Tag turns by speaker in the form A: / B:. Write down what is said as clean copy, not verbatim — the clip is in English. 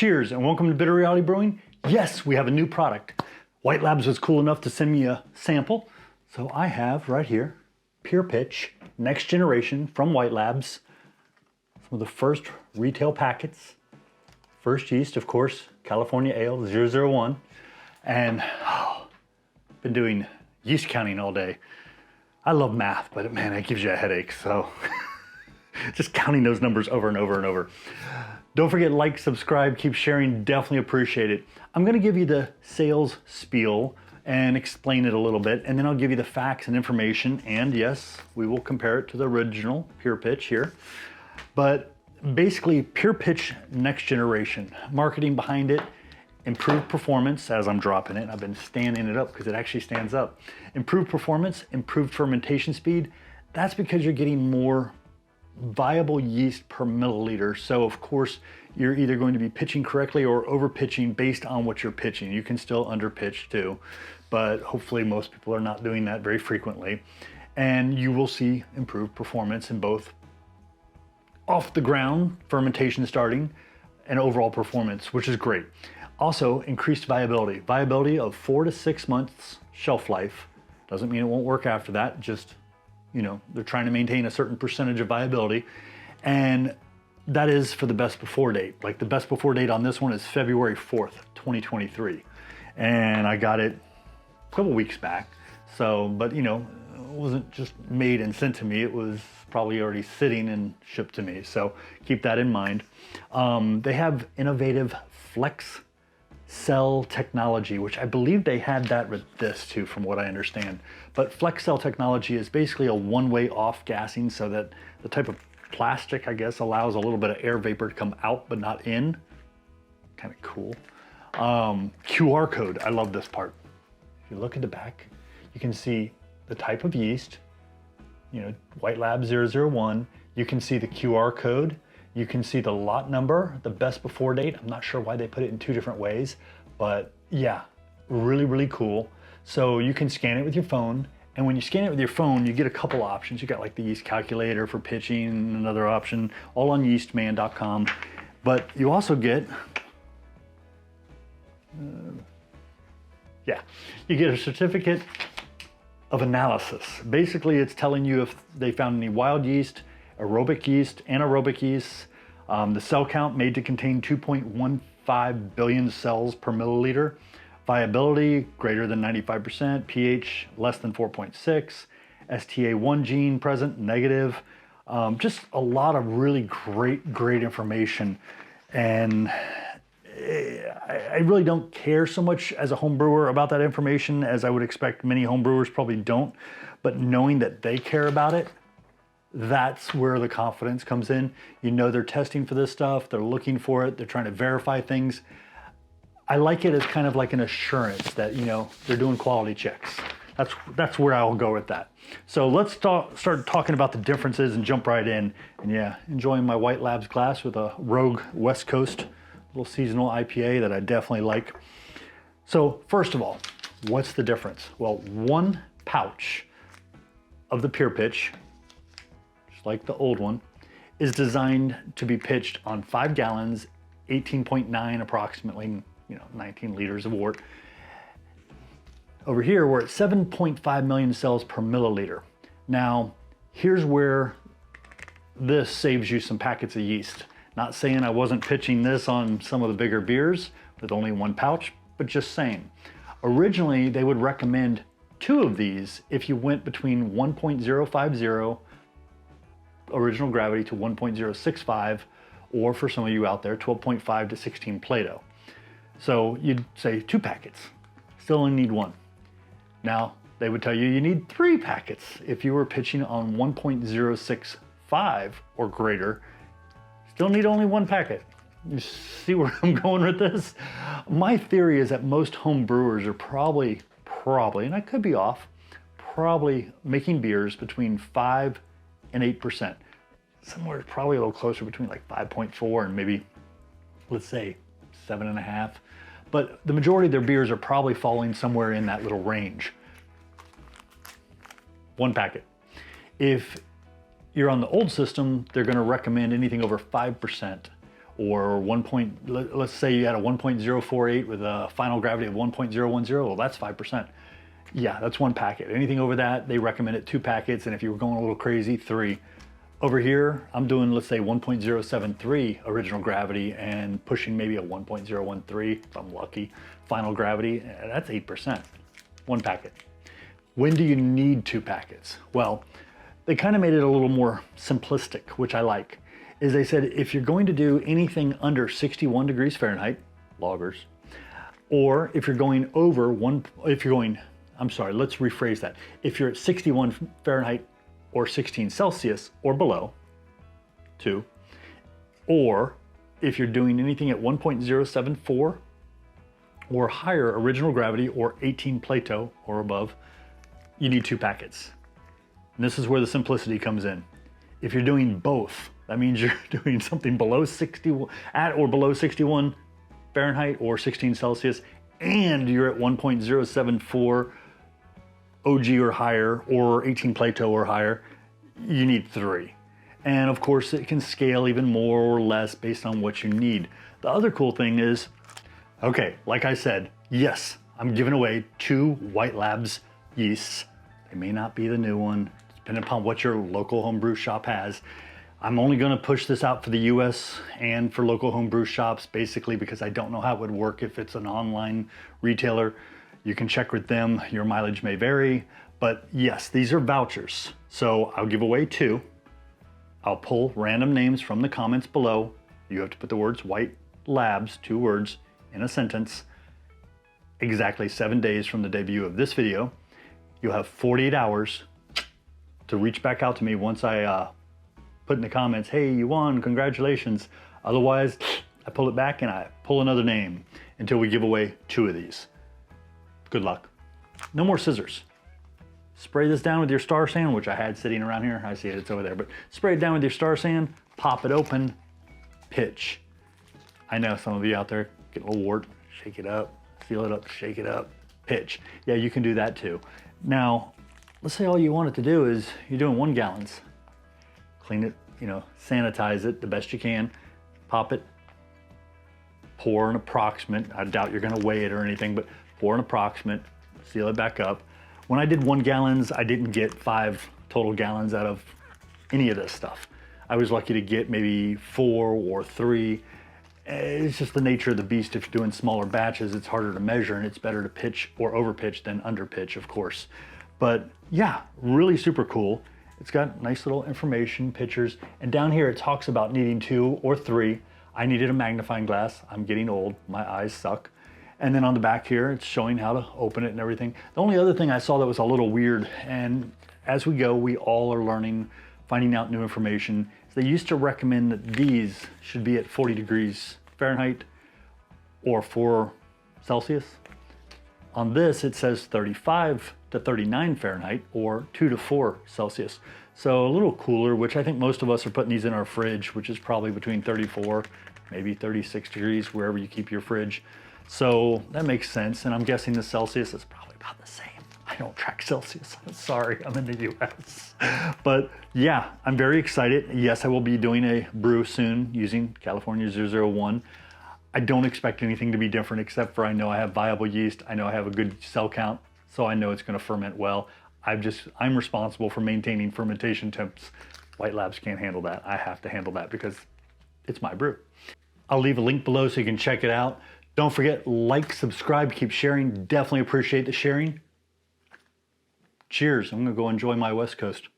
A: Cheers and welcome to Viability Brewing. Yes, we have a new product. White Labs was cool enough to send me a sample. So I have right here, Purepitch, next generation from White Labs. Some of the first retail packets. First yeast, of course, California Ale 001. And been doing yeast counting all day. I love math, but man, it gives you a headache. So just counting those numbers over and over and over. Don't forget, like, subscribe, keep sharing, definitely appreciate it. I'm gonna give you the sales spiel and explain it a little bit, and then I'll give you the facts and information, and yes, we will compare it to the original Purepitch here. But basically, Purepitch next generation, marketing behind it, improved performance as I'm dropping it. I've been standing it up because it actually stands up. Improved performance, improved fermentation speed. That's because you're getting more viable yeast per milliliter. So of course, you're either going to be pitching correctly or over pitching based on what you're pitching. You can still under pitch too, but hopefully most people are not doing that very frequently. And you will see improved performance in both off the ground, fermentation starting, and overall performance, which is great. Also, increased viability. Viability of 4 to 6 months shelf life. Doesn't mean it won't work after that, just, you know, they're trying to maintain a certain percentage of viability. And that is for the best before date. Like the best before date on this one is February 4th, 2023. And I got it a couple weeks back. So, but you know, it wasn't just made and sent to me. It was probably already sitting and shipped to me. So keep that in mind. They have innovative flex cell technology, which I believe they had that with this too, from what I understand. But flex cell technology is basically a one-way off gassing, so that the type of plastic, I guess, allows a little bit of air vapor to come out but not in. Kind of cool. QR code, I love this part. If you look at the back, you can see the type of yeast, you know, White Labs 001. You can see the QR code. You can see the lot number, the best before date. I'm not sure why they put it in two different ways, but yeah, really, really cool. So you can scan it with your phone, and when you scan it with your phone, you get a couple options. You got like the yeast calculator for pitching, another option, all on yeastman.com. But you also get, you get a certificate of analysis. Basically, it's telling you if they found any wild yeast, aerobic yeast, anaerobic yeast, the cell count made to contain 2.15 billion cells per milliliter, viability greater than 95%, pH less than 4.6, STA1 gene present, negative. Just a lot of really great information. And I really don't care so much as a home brewer about that information, as I would expect many home brewers probably don't. But knowing that they care about it, that's where the confidence comes in. You know they're testing for this stuff, they're looking for it, they're trying to verify things. I like it as kind of like an assurance that, you know, they're doing quality checks. That's where I'll go with that. So let's start talking about the differences and jump right in. And yeah, enjoying my White Labs glass with a Rogue West Coast little seasonal IPA that I definitely like. So first of all, what's the difference? Well, one pouch of the Purepitch, like the old one, is designed to be pitched on 5 gallons, 18.9 approximately, you know, 19 liters of wort. Over here, we're at 7.5 million cells per milliliter. Now, here's where this saves you some packets of yeast. Not saying I wasn't pitching this on some of the bigger beers with only one pouch, but just saying. Originally, they would recommend 2 of these if you went between 1.050 original gravity to 1.065, or for some of you out there, 12.5 to 16 Plato. So you'd say 2 packets, still only need 1. Now, they would tell you you need 3 packets if you were pitching on 1.065 or greater, still need only 1 packet. You see where I'm going with this? My theory is that most home brewers are probably, and I could be off, probably making beers between 5 and 8%. Somewhere probably a little closer, between like 5.4 and maybe, let's say, 7.5. But the majority of their beers are probably falling somewhere in that little range. 1 packet. If you're on the old system, they're gonna recommend anything over 5%, or let's say you had a 1.048 with a final gravity of 1.010, well, that's 5%. Yeah, that's 1 packet. Anything over that, they recommend it 2 packets, and if you were going a little crazy, 3. Over here, I'm doing, let's say, 1.073 original gravity and pushing maybe a 1.013, if I'm lucky, final gravity. That's 8%, 1 packet. When do you need 2 packets? Well, they kind of made it a little more simplistic, which I like. Is they said if you're going to do anything under 61 degrees Fahrenheit, loggers, or if you're going over let's rephrase that. If you're at 61 Fahrenheit or 16 Celsius or below, 2, or if you're doing anything at 1.074 or higher original gravity or 18 Plato or above, you need 2 packets. And this is where the simplicity comes in. If you're doing both, that means you're doing something below 60, at or below 61 Fahrenheit or 16 Celsius, and you're at 1.074 OG or higher, or 18 Plato or higher, you need 3. And of course, it can scale even more or less based on what you need. The other cool thing is, okay, like I said, yes, I'm giving away 2 White Labs yeasts. They may not be the new one, depending upon what your local homebrew shop has. I'm only gonna push this out for the US and for local homebrew shops, basically because I don't know how it would work if it's an online retailer. You can check with them, your mileage may vary, but yes, these are vouchers. So I'll give away 2. I'll pull random names from the comments below. You have to put the words White Labs, 2 words, in a sentence, exactly 7 days from the debut of this video. You'll have 48 hours to reach back out to me once I put in the comments, hey, you won, congratulations. Otherwise, I pull it back and I pull another name until we give away 2 of these. Good luck. No more scissors. Spray this down with your Star Sand, which I had sitting around here. I see it, it's over there, but spray it down with your Star Sand, pop it open, pitch. I know some of you out there get a little wart, shake it up, seal it up, shake it up, pitch. Yeah, you can do that too. Now, let's say all you want it to do is you're doing 1 gallons. Clean it, sanitize it the best you can, pop it, pour an approximate. I doubt you're gonna weigh it or anything, but pour an approximate, seal it back up. When I did 1 gallons, I didn't get 5 total gallons out of any of this stuff. I was lucky to get maybe 4 or 3. It's just the nature of the beast. If you're doing smaller batches, it's harder to measure and it's better to pitch or over pitch than under pitch, of course. But yeah, really super cool. It's got nice little information, pictures, and down here it talks about needing 2 or 3. I needed a magnifying glass. I'm getting old, my eyes suck. And then on the back here, it's showing how to open it and everything. The only other thing I saw that was a little weird, and as we go, we all are learning, finding out new information. They used to recommend that these should be at 40 degrees Fahrenheit or 4 Celsius. On this, it says 35 to 39 Fahrenheit or 2 to 4 Celsius. So a little cooler, which I think most of us are putting these in our fridge, which is probably between 34, maybe 36 degrees, wherever you keep your fridge. So that makes sense, and I'm guessing the Celsius is probably about the same. I don't track Celsius, sorry, I'm in the US. But yeah, I'm very excited. Yes, I will be doing a brew soon using California 001. I don't expect anything to be different except for I know I have viable yeast, I know I have a good cell count, so I know it's gonna ferment well. I'm responsible for maintaining fermentation temps. White Labs can't handle that. I have to handle that because it's my brew. I'll leave a link below so you can check it out. Don't forget, like, subscribe, keep sharing. Definitely appreciate the sharing. Cheers, I'm gonna go enjoy my West Coast.